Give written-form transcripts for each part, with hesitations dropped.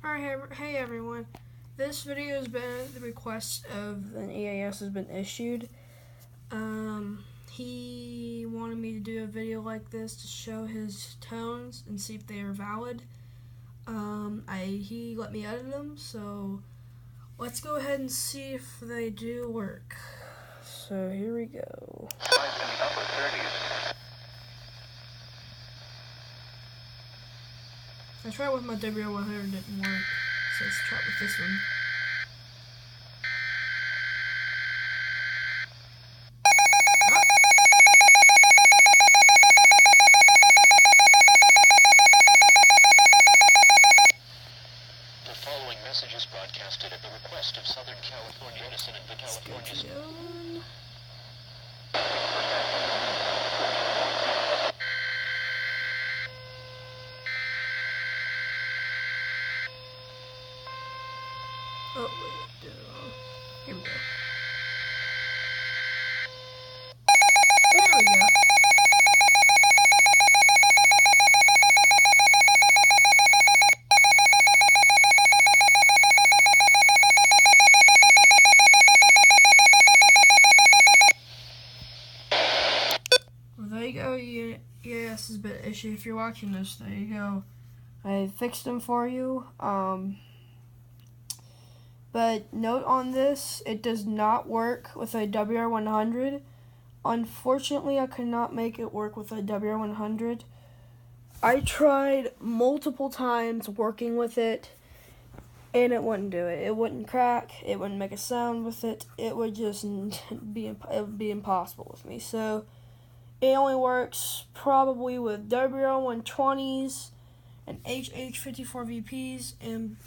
Alright, hey everyone. This video has been at the request of an EAS has been issued. He wanted me to do a video like this to show his tones and see if they are valid. He let me edit them, so let's go ahead and see if they do work. So here we go. I tried with my WR100, didn't work, so let's try it with this one. The following message is broadcasted at the request of Southern California Edison and the California. Oh, wait, here we go. There we go. Well, there you go. EAS has been issued. If you're watching this, there you go. I fixed them for you. But note on this, it does not work with a WR100. Unfortunately, I could not make it work with a WR100. I tried multiple times working with it, and it wouldn't do it. It wouldn't crack. It wouldn't make a sound with it. It would just be impossible with me. So it only works probably with WR120s and HH54VPs and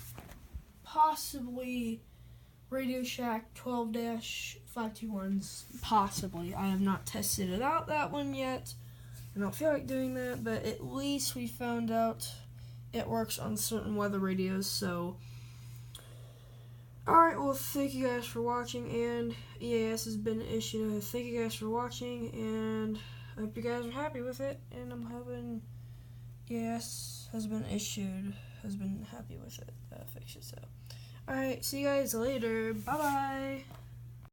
possibly Radio Shack 12-521s. Possibly. I have not tested it out, that one yet. I don't feel like doing that, but at least we found out it works on certain weather radios, so. Alright, well, thank you guys for watching, and EAS has been issued. Thank you guys for watching, and I hope you guys are happy with it, and I'm hoping EAS has been happy with it. Fix it, so. Alright, see you guys later. Bye-bye.